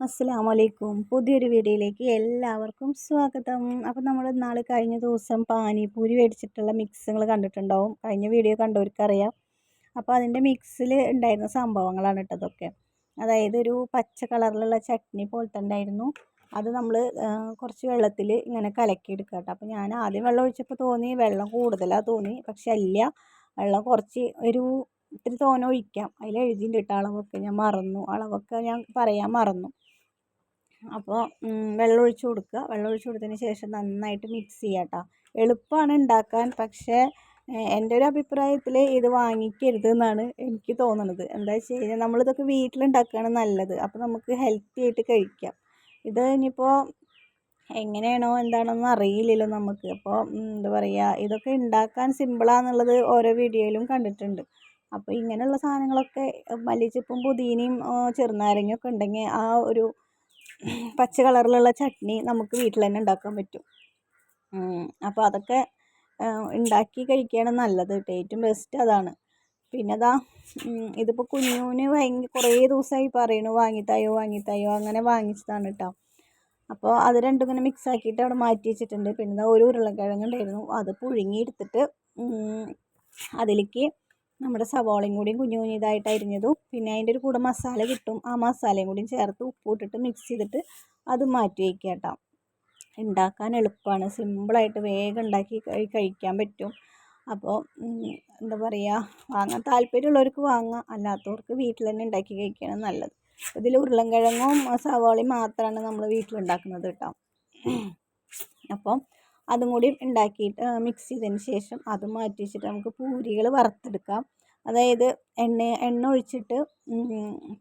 അസ്സലാമലൈക്കും. പുതിയൊരു വീഡിയോയിലേക്ക് എല്ലാവർക്കും സ്വാഗതം. അപ്പോൾ നമ്മൾ കഴിഞ്ഞ ദിവസം പാനിപൂരി മേടിച്ചിട്ടുള്ള മിക്സ് നിങ്ങൾ കണ്ടിട്ടുണ്ടാവും. കഴിഞ്ഞ വീഡിയോ കണ്ടവർക്കറിയാം. അപ്പോൾ അതിൻ്റെ മിക്സിൽ ഉണ്ടായിരുന്ന സംഭവങ്ങളാണ് ഇട്ടതൊക്കെ. അതായത് ഒരു പച്ച കളറിലുള്ള ചട്നി പോലത്തെ ഉണ്ടായിരുന്നു. അത് നമ്മൾ കുറച്ച് വെള്ളത്തിൽ ഇങ്ങനെ കലക്കിയെടുക്കുക കേട്ടോ. അപ്പോൾ ഞാൻ ആദ്യം വെള്ളം ഒഴിച്ചപ്പോൾ തോന്നി വെള്ളം കൂടുതലാണ് തോന്നി. പക്ഷെ അല്ല, വെള്ളം കുറച്ച് ഇത്തിരി തോനെ ഒഴിക്കാം. അതിൽ എഴുതിയിട്ടുണ്ട് കേട്ടോ അളവൊക്കെ. ഞാൻ മറന്നു, അളവൊക്കെ ഞാൻ പറയാൻ മറന്നു. അപ്പോൾ വെള്ളം ഒഴിച്ച് കൊടുക്കുക. വെള്ളം ഒഴിച്ച് കൊടുത്തതിന് ശേഷം നന്നായിട്ട് മിക്സ് ചെയ്യുക കേട്ടോ. എളുപ്പമാണ് ഉണ്ടാക്കാൻ. പക്ഷേ എൻ്റെ ഒരു അഭിപ്രായത്തിൽ ഇത് വാങ്ങിക്കരുത് എന്നാണ് എനിക്ക് തോന്നുന്നത്. എന്താ വെച്ച് കഴിഞ്ഞാൽ നമ്മളിതൊക്കെ വീട്ടിലുണ്ടാക്കുകയാണ് നല്ലത്. അപ്പോൾ നമുക്ക് ഹെൽത്തി ആയിട്ട് കഴിക്കാം. ഇത് ഇനിയിപ്പോൾ എങ്ങനെയാണോ എന്താണെന്ന് അറിയില്ലല്ലോ നമുക്ക്. അപ്പോൾ എന്താ പറയുക, ഇതൊക്കെ ഉണ്ടാക്കാൻ സിമ്പിളാണെന്നുള്ളത് ഓരോ വീഡിയോയിലും കണ്ടിട്ടുണ്ട്. അപ്പോൾ ഇങ്ങനെയുള്ള സാധനങ്ങളൊക്കെ മല്ലിച്ചപ്പും പുതിനയും ചെറുനാരങ്ങയൊക്കെ ഉണ്ടെങ്കിൽ ആ ഒരു പച്ച കളറിലുള്ള ചട്നി നമുക്ക് വീട്ടിൽ തന്നെ ഉണ്ടാക്കാൻ പറ്റും. അപ്പോൾ അതൊക്കെ ഉണ്ടാക്കി കഴിക്കുകയാണ് നല്ലത്. ഏറ്റവും ബെസ്റ്റ് അതാണ്. പിന്നെ ഇതിപ്പോൾ കുഞ്ഞുവിന് കുറേ ദിവസമായി പറയണു വാങ്ങിത്തായോ അങ്ങനെ വാങ്ങിച്ചതാണ് കേട്ടോ. അപ്പോൾ അത് രണ്ടും ഇങ്ങനെ മിക്സ് ആക്കിയിട്ട് അവിടെ മാറ്റി വെച്ചിട്ടുണ്ട്. പിന്നെ ഒരു ഉരുളക്കിഴങ്ങുണ്ടായിരുന്നു, അത് പുഴുങ്ങിയെടുത്തിട്ട് അതിലേക്ക് നമ്മുടെ സവാളയും കൂടിയും കുഞ്ഞു ഇതായിട്ട് അരിഞ്ഞതും പിന്നെ അതിൻ്റെ ഒരു കൂടെ മസാല കിട്ടും, ആ മസാലയും കൂടിയും ചേർത്ത് ഉപ്പിട്ടിട്ട് മിക്സ് ചെയ്തിട്ട് അത് മാറ്റി വയ്ക്കുക കേട്ടോ. ഉണ്ടാക്കാൻ എളുപ്പമാണ്, സിമ്പിളായിട്ട് വേഗം ഉണ്ടാക്കി കഴിക്കാൻ പറ്റും. അപ്പോൾ എന്താ പറയുക, വാങ്ങാൻ താല്പര്യമുള്ളവർക്ക് വാങ്ങാം, അല്ലാത്തവർക്ക് വീട്ടിൽ തന്നെ ഉണ്ടാക്കി കഴിക്കുകയാണ് നല്ലത്. ഇതിൽ ഉരുളൻകിഴങ്ങും സവാളയും മാത്രമാണ് നമ്മൾ വീട്ടിലുണ്ടാക്കുന്നത് കേട്ടോ. അപ്പം അതും കൂടി ഉണ്ടാക്കിയിട്ട് മിക്സ് ചെയ്തതിന് ശേഷം അത് മാറ്റി വെച്ചിട്ട് നമുക്ക് പൂരികൾ വറുത്തെടുക്കാം. അതായത് എണ്ണ ഒഴിച്ചിട്ട്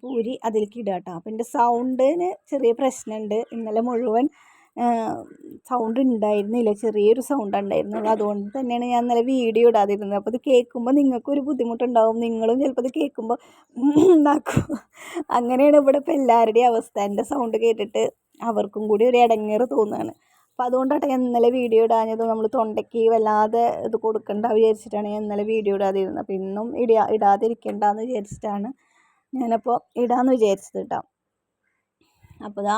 പൂരി അതിലേക്ക് ഇടുക കേട്ടോ. അപ്പം എൻ്റെ സൗണ്ടിന് ചെറിയ പ്രശ്നമുണ്ട്. ഇന്നലെ മുഴുവൻ സൗണ്ട് ഉണ്ടായിരുന്നില്ല, ചെറിയൊരു സൗണ്ട് ഉണ്ടായിരുന്നുള്ളൂ. അതുകൊണ്ട് തന്നെയാണ് ഞാൻ ഇന്നലെ വീഡിയോ ഇടാതിരുന്നത്. അപ്പോൾ ഇത് കേൾക്കുമ്പോൾ നിങ്ങൾക്കൊരു ബുദ്ധിമുട്ടുണ്ടാവും, നിങ്ങളും ചിലപ്പോൾ ഇത് കേൾക്കുമ്പോൾ ഉണ്ടാക്കും. അങ്ങനെയാണ് ഇവിടെ ഇപ്പോൾ എല്ലാവരുടെയും അവസ്ഥ. എൻ്റെ സൗണ്ട് കേട്ടിട്ട് അവർക്കും കൂടി ഒരു ഇടങ്ങേറ് തോന്നുകയാണ്. അപ്പോൾ അതുകൊണ്ടാണ് ഞാൻ ഇന്നലെ വീഡിയോ ഇടാഞ്ഞത്. നമ്മൾ തൊണ്ടയ്ക്ക് വല്ലാതെ ഇത് കൊടുക്കണ്ട വിചാരിച്ചിട്ടാണ് ഞാൻ ഇന്നലെ വീഡിയോ ഇടാതിരുന്നത്. അപ്പോൾ ഇന്നും ഇടാതിരിക്കണ്ടെന്ന് വിചാരിച്ചിട്ടാണ് ഞാനപ്പോൾ ഇടാമെന്ന് വിചാരിച്ചത് കേട്ടോ. അപ്പോൾ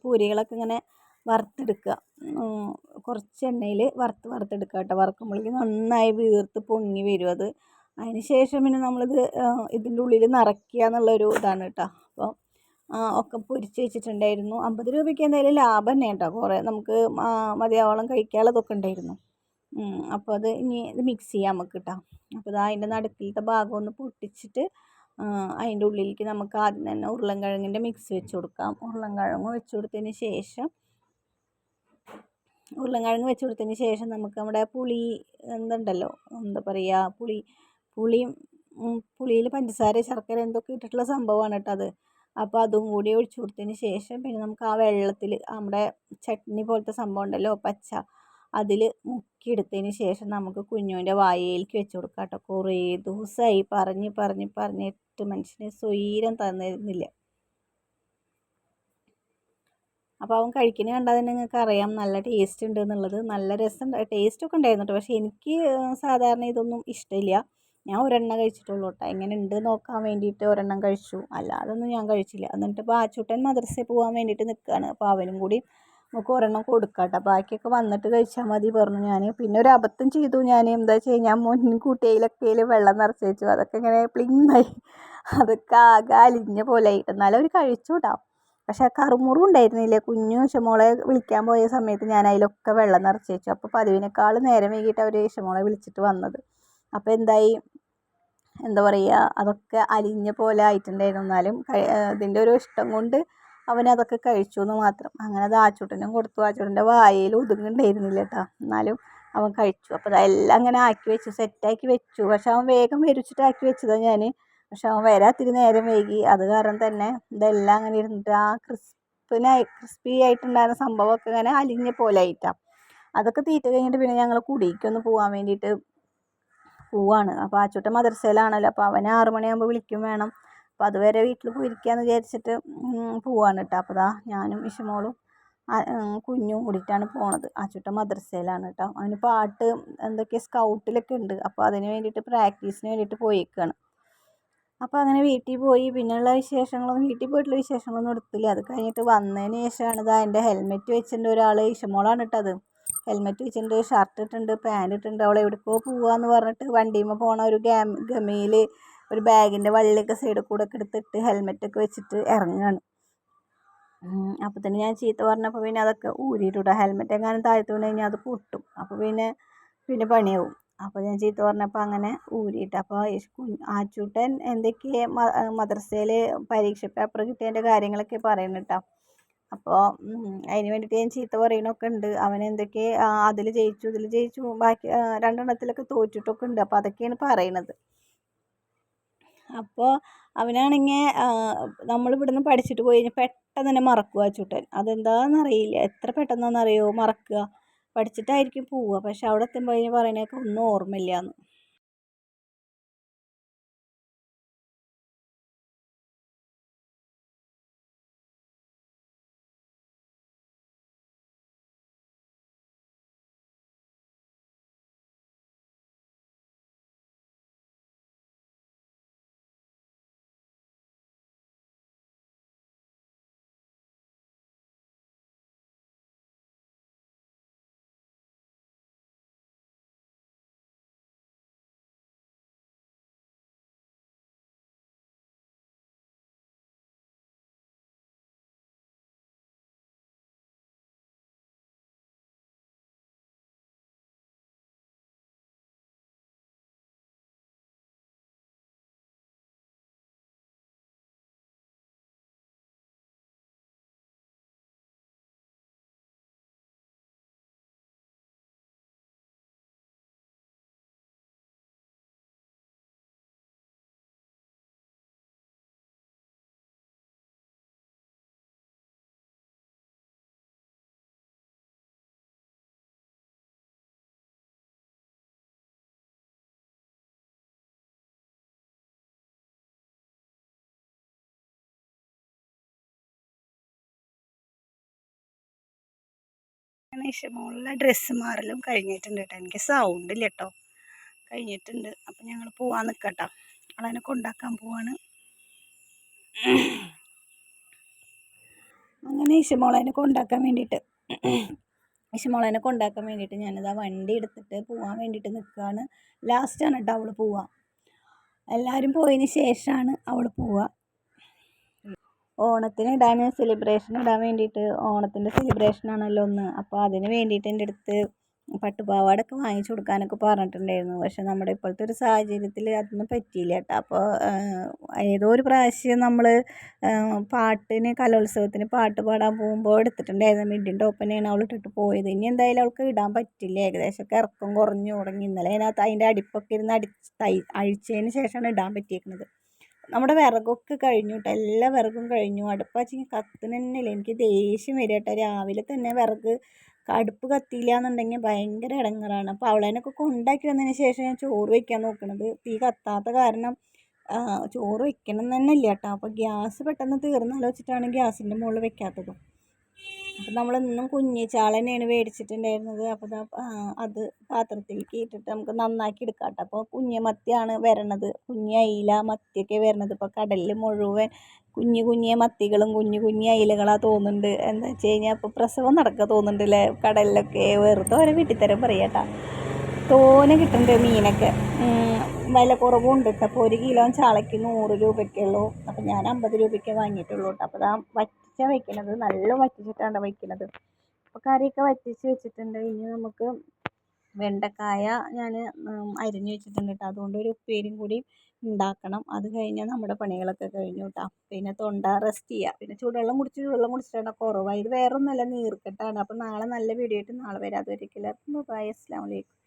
പൂരികളൊക്കെ ഇങ്ങനെ വറുത്തെടുക്കുക. കുറച്ച് എണ്ണയിൽ വറുത്തെടുക്കുക കേട്ടോ. വറുക്കുമ്പോഴേക്കും നന്നായി വീർത്ത് പൊങ്ങി വരും അത്. അതിന് ശേഷം പിന്നെ നമ്മളിത് ഇതിൻ്റെ ഉള്ളിൽ നിറയ്ക്കുക എന്നുള്ളൊരു ഇതാണ് കേട്ടോ. അപ്പോൾ ഒക്കെ പൊരിച്ച് വെച്ചിട്ടുണ്ടായിരുന്നു. 50 രൂപയ്ക്ക് എന്തായാലും ലാഭം തന്നെ കേട്ടോ. കുറേ നമുക്ക് മതിയാവോളം കഴിക്കാനുള്ളതൊക്കെ ഉണ്ടായിരുന്നു. അപ്പോൾ ഇത് മിക്സ് ചെയ്യാം നമുക്ക് കേട്ടോ. അപ്പോൾ അതിൻ്റെ നടുക്കിലത്തെ ഭാഗം ഒന്ന് പൊട്ടിച്ചിട്ട് അതിൻ്റെ ഉള്ളിലേക്ക് നമുക്ക് ആദ്യം തന്നെ ഉരുളൻകിഴങ്ങിൻ്റെ മിക്സ് വെച്ച് കൊടുക്കാം. ഉരുളൻകിഴങ്ങ് വെച്ച് കൊടുത്തതിന് ശേഷം നമുക്ക് നമ്മുടെ പുളി എന്തുണ്ടല്ലോ, എന്താ പറയുക, പുളിയിൽ പഞ്ചസാര ശർക്കര എന്തൊക്കെ ഇട്ടിട്ടുള്ള സംഭവമാണ് കേട്ടോ അത്. അപ്പോൾ അതും കൂടി ഒഴിച്ചു കൊടുത്തതിന് ശേഷം പിന്നെ നമുക്ക് ആ വെള്ളത്തിൽ നമ്മുടെ ചട്നി പോലത്തെ സംഭവം ഉണ്ടല്ലോ പച്ച, അതിൽ മുക്കിയെടുത്തതിന് ശേഷം നമുക്ക് കുഞ്ഞുവിൻ്റെ വായയിലേക്ക് വെച്ച് കൊടുക്കാം കേട്ടോ. കുറേ ദിവസമായി പറഞ്ഞിട്ട് മനുഷ്യന് സ്വൈരം തന്നിരുന്നില്ല. അപ്പോൾ അവൻ കഴിക്കുന്നത് കണ്ടാൽ തന്നെ നിങ്ങൾക്ക് അറിയാം നല്ല ടേസ്റ്റ് ഉണ്ട് എന്നുള്ളത്. നല്ല രസം ടേസ്റ്റൊക്കെ ഉണ്ടായിരുന്നു കേട്ടോ. പക്ഷേ എനിക്ക് സാധാരണ ഇതൊന്നും ഇഷ്ടമില്ല. ഞാൻ ഒരെണ്ണം കഴിച്ചിട്ടുള്ളൂ കേട്ടോ. എങ്ങനെ ഉണ്ട് നോക്കാൻ വേണ്ടിയിട്ട് ഒരെണ്ണം കഴിച്ചു, അല്ലാതൊന്നും ഞാൻ കഴിച്ചില്ല. എന്നിട്ട് ആച്ചൂട്ടൻ മദ്രസയിൽ പോകാൻ വേണ്ടിയിട്ട് നിൽക്കുകയാണ്. അപ്പോൾ അവനും കൂടി നമുക്ക് ഒരെണ്ണം കൊടുക്കാം കേട്ടോ. ബാക്കിയൊക്കെ വന്നിട്ട് കഴിച്ചാൽ മതി പറഞ്ഞു ഞാൻ. പിന്നെ ഒരു അബദ്ധം ചെയ്തു ഞാൻ. എന്താ വെച്ച് കഴിഞ്ഞാൽ മുൻകൂട്ടിയിലൊക്കെ വെള്ളം നിറച്ച് വെച്ചു. അതൊക്കെ ഇങ്ങനെ പ്ലിങ്ങായി, അതൊക്കെ ആകെ അലിഞ്ഞ പോലെ ആയിട്ട്. എന്നാലും അവർ കഴിച്ചു കേട്ടോ. പക്ഷേ കറുമുറും ഉണ്ടായിരുന്നില്ല. കുഞ്ഞു ഇഷമോളെ വിളിക്കാൻ പോയ സമയത്ത് ഞാൻ അതിലൊക്കെ വെള്ളം നിറച്ച് വെച്ചു. അപ്പോൾ പതിവിനേക്കാൾ നേരം വൈകിട്ട് അവർ ഇഷമോളെ വിളിച്ചിട്ട് വന്നത്. അപ്പോൾ എന്താ പറയുക, അതൊക്കെ അലിഞ്ഞ പോലെ ആയിട്ടുണ്ടായിരുന്നു. എന്നാലും ഇതിൻ്റെ ഒരു ഇഷ്ടം കൊണ്ട് അവനതൊക്കെ കഴിച്ചു എന്ന് മാത്രം. അങ്ങനെ അത് ആച്ചൂട്ടനും കൊടുത്തു. ആച്ചൂട്ടൻ്റെ വായയിൽ ഒതുങ്ങുന്നുണ്ടായിരുന്നില്ല കേട്ടോ. എന്നാലും അവൻ കഴിച്ചു. അപ്പോൾ അതെല്ലാം അങ്ങനെ ആക്കി വെച്ചു, സെറ്റാക്കി വെച്ചു. പക്ഷെ അവൻ വേഗം വരിച്ചിട്ടാക്കി വെച്ചതാണ് ഞാൻ. പക്ഷെ അവൻ വരാത്തിരി നേരം വൈകി. അത് കാരണം തന്നെ ഇതെല്ലാം അങ്ങനെ ഇരുന്നിട്ട് ആ ക്രിസ്പി ആയിട്ടുണ്ടായിരുന്ന സംഭവമൊക്കെ ഇങ്ങനെ അലിഞ്ഞ പോലെ ആയിട്ടാണ്. അതൊക്കെ തീറ്റ കഴിഞ്ഞിട്ട് പിന്നെ ഞങ്ങൾ കുടിക്കൊന്ന് പോകാൻ വേണ്ടിയിട്ട് പോവാണ്. അപ്പോൾ ആച്ചൂട്ടൻ മദ്രസയിലാണല്ലോ. അപ്പോൾ അവനെ 6 മണിയാകുമ്പോൾ വിളിക്കും വേണം. അപ്പോൾ അതുവരെ വീട്ടിൽ പോയിരിക്കാമെന്ന് വിചാരിച്ചിട്ട് പോവാണ് കേട്ടോ. അപ്പോൾ ഞാനും ഇഷമോളും കുഞ്ഞും കൂടിയിട്ടാണ് പോണത്. ആച്ചൂട്ടൻ മദ്രസയിലാണ് കേട്ടോ. അവന് പാട്ട് എന്തൊക്കെ സ്കൗട്ടിലൊക്കെ ഉണ്ട്. അപ്പോൾ അതിന് വേണ്ടിയിട്ട് പ്രാക്ടീസിന് വേണ്ടിയിട്ട് പോയേക്കാണ്. അപ്പോൾ അങ്ങനെ വീട്ടിൽ പോയി. പിന്നെയുള്ള വിശേഷങ്ങളൊന്നും, വീട്ടിൽ പോയിട്ടുള്ള വിശേഷങ്ങളൊന്നും എടുത്തില്ല. അത് കഴിഞ്ഞിട്ട് വന്നതിന് ശേഷമാണ് ഇതാ എൻ്റെ ഹെൽമെറ്റ് വെച്ചിട്ടുണ്ട് ഒരാൾ. ഇഷമോളാണ് ഇട്ടത്. ഹെൽമെറ്റ് വെച്ചിട്ടുണ്ട്, ഷർട്ട് ഇട്ടിട്ടുണ്ട്, പാൻറ് ഇട്ടിട്ടുണ്ട്. അവൾ എവിടേക്കോ പോവാന്ന് പറഞ്ഞിട്ട് വണ്ടിയുമ്പോൾ പോണ ഒരു ഗമയിൽ ഒരു ബാഗിൻ്റെ വള്ളിയൊക്കെ സൈഡിൽ കൂടെ ഒക്കെ എടുത്തിട്ട് ഹെൽമെറ്റൊക്കെ വെച്ചിട്ട് ഇറങ്ങുകയാണ്. അപ്പോൾ തന്നെ ഞാൻ ചീത്ത പറഞ്ഞപ്പോൾ പിന്നെ അതൊക്കെ ഊരിയിട്ടാ. ഹെൽമെറ്റ് എങ്ങാനും താഴ്ത്തു വീണ് കഴിഞ്ഞാൽ അത് പൊട്ടും. അപ്പോൾ പിന്നെ പണിയാവും. അപ്പോൾ ഞാൻ ചീത്ത പറഞ്ഞപ്പോൾ അങ്ങനെ ഊരിയിട്ട്. അപ്പോൾ ആച്ചൂട്ടൻ എന്തൊക്കെ മദ്രസയിൽ പരീക്ഷ പേപ്പർ കിട്ടിയതിൻ്റെ കാര്യങ്ങളൊക്കെ പറയുന്നു കേട്ടോ. അപ്പോൾ അതിന് വേണ്ടിയിട്ട് ഞാൻ ചീത്ത പറയണമൊക്കെ ഉണ്ട്. അവൻ എന്തൊക്കെ അതിൽ ജയിച്ചു ഇതിൽ ജയിച്ചു, ബാക്കി രണ്ടെണ്ണത്തിലൊക്കെ തോറ്റിട്ടൊക്കെ ഉണ്ട്. അപ്പോൾ അതൊക്കെയാണ് പറയണത്. അപ്പോൾ അവനാണെങ്കിൽ നമ്മളിവിടുന്ന് പഠിച്ചിട്ട് പോയി കഴിഞ്ഞാൽ പെട്ടെന്ന് തന്നെ മറക്കുക ആച്ചൂട്ടൻ. അതെന്താണെന്നറിയില്ല, എത്ര പെട്ടെന്നാണെന്നറിയോ മറക്കുക. പഠിച്ചിട്ടായിരിക്കും പോവുക, പക്ഷെ അവിടെ എത്തുമ്പോൾ കഴിഞ്ഞാൽ പറയണേക്കെ ഒന്നും ഓർമ്മയില്ലാന്ന്. ഇഷമോളുടെ ഡ്രസ്സ് മാറലും കഴിഞ്ഞിട്ടുണ്ട് കേട്ടോ. എനിക്ക് സൗണ്ട് ഇല്ല കേട്ടോ, കഴിഞ്ഞിട്ടുണ്ട്. അപ്പം ഞങ്ങൾ പോവാൻ നിൽക്കട്ടോ. അവളതിനെ കൊണ്ടാക്കാൻ പോവാണ്. അങ്ങനെ ഇഷമോളതിനെ കൊണ്ടാക്കാൻ വേണ്ടിയിട്ട് ഞാനിതാ വണ്ടി എടുത്തിട്ട് പോകാൻ വേണ്ടിയിട്ട് നിൽക്കുകയാണ്. ലാസ്റ്റാണ് കേട്ടോ അവൾ പോവുക. എല്ലാവരും പോയതിന് ശേഷമാണ് അവൾ പോവുക. ഓണത്തിന് സെലിബ്രേഷൻ ഇടാൻ വേണ്ടിയിട്ട്, ഓണത്തിൻ്റെ സെലിബ്രേഷനാണല്ലോ ഒന്ന്. അപ്പോൾ അതിന് വേണ്ടിയിട്ട് എൻ്റെ അടുത്ത് പട്ടുപാവാടൊക്കെ വാങ്ങിച്ചു കൊടുക്കാനൊക്കെ പറഞ്ഞിട്ടുണ്ടായിരുന്നു. പക്ഷെ നമ്മുടെ ഇപ്പോഴത്തെ ഒരു സാഹചര്യത്തിൽ അതൊന്നും പറ്റിയില്ല കേട്ടോ. അപ്പോൾ ഏതോ ഒരു പ്രാവശ്യം നമ്മൾ കലോത്സവത്തിന് പാട്ട് പാടാൻ പോകുമ്പോൾ എടുത്തിട്ടുണ്ടായിരുന്നു. മിഡിയും ടോപ്പനെയാണ് അവൾ ഇട്ടിട്ട് പോയത്. ഇനി എന്തായാലും അവൾക്ക് ഇടാൻ പറ്റില്ല. ഏകദേശമൊക്കെ ഇറക്കം കുറഞ്ഞു തുടങ്ങി. ഇന്നലെ അതിനകത്ത് അതിൻ്റെ അടിപ്പൊക്കെ ഇരുന്ന് അഴിച്ചതിന് ശേഷമാണ് ഇടാൻ പറ്റിയേക്കുന്നത്. നമ്മുടെ വിറകൊക്കെ കഴിഞ്ഞു കേട്ടോ, എല്ലാ വിറകും കഴിഞ്ഞു. അടുപ്പാച്ചെങ്കിൽ കത്തുന്ന തന്നെയില്ല. എനിക്ക് ദേഷ്യം വരിക കേട്ടോ. രാവിലെ തന്നെ അടുപ്പ് കത്തിയില്ല എന്നുണ്ടെങ്കിൽ ഭയങ്കര ഇടങ്ങേറാണ്. അപ്പോൾ അവളേനൊക്കെ കൊണ്ടാക്കി വന്നതിന് ശേഷം ഞാൻ ചോറ് വയ്ക്കാൻ നോക്കണത്. തീ കത്താത്ത കാരണം ചോറ് വയ്ക്കണം തന്നെ ഇല്ല കേട്ടോ. അപ്പോൾ ഗ്യാസ് പെട്ടെന്ന് തീർന്നാലോ വെച്ചിട്ടാണ് ഗ്യാസിൻ്റെ മുകളിൽ വെക്കാത്തതും. അപ്പം നമ്മളെന്നും കുഞ്ഞി ചാള തന്നെയാണ് മേടിച്ചിട്ടുണ്ടായിരുന്നത്. അപ്പോൾ അത് പാത്രത്തിലേക്ക് ഇട്ടിട്ട് നമുക്ക് നന്നാക്കി എടുക്കാം കേട്ടോ. അപ്പോൾ കുഞ്ഞി മത്തിയാണ് വരണത്, കുഞ്ഞി അയില മത്തിയൊക്കെ വരണത്. ഇപ്പോൾ കടലിൽ മുഴുവൻ കുഞ്ഞു മത്തികളും കുഞ്ഞു അയിലകളാണ് തോന്നുന്നുണ്ട്. എന്താ വെച്ച് കഴിഞ്ഞാൽ ഇപ്പോൾ പ്രസവം നടക്കുക തോന്നുന്നുണ്ടല്ലേ കടലിലൊക്കെ. വെറുതെ ഓരോ വീട്ടിത്തരം പറയാം കേട്ടോ. തോനെ കിട്ടുന്നുണ്ട് മീനൊക്കെ. വില കുറവുണ്ട് കേട്ടോ. അപ്പോൾ 1 കിലോ ചാളയ്ക്ക് 100 രൂപയ്ക്കുള്ളൂ. അപ്പോൾ ഞാൻ 50 രൂപയ്ക്ക് വാങ്ങിയിട്ടുള്ളൂ കേട്ടോ. അപ്പോൾ വയ്ക്കുന്നത് നല്ല വറ്റിച്ചിട്ടാണ് വയ്ക്കുന്നത്. അപ്പോൾ കറിയൊക്കെ വറ്റിച്ച് വെച്ചിട്ടുണ്ട്. ഇനി നമുക്ക് വെണ്ടക്കായ ഞാൻ അരിഞ്ഞ് വെച്ചിട്ടുണ്ട് കേട്ടോ. അതുകൊണ്ട് ഒരു ഉപ്പേരിയും കൂടി ഉണ്ടാക്കണം. അത് കഴിഞ്ഞാൽ നമ്മുടെ പണികളൊക്കെ കഴിഞ്ഞു കേട്ടോ. പിന്നെ തൊണ്ട റെസ്റ്റ് ചെയ്യുക. പിന്നെ ചൂടുവെള്ളം കുടിച്ചിട്ടാണ് കുറവായി. ഇത് വേറെ ഒന്നുമല്ല, നീർക്കെട്ടാണ്. അപ്പോൾ നാളെ നല്ല വീഡിയോ ആയിട്ട് നാളെ വരാം. അതുവരെയ്ക്കും എല്ലാവർക്കും ബൈ. അസ്സലാമു അലൈക്കും.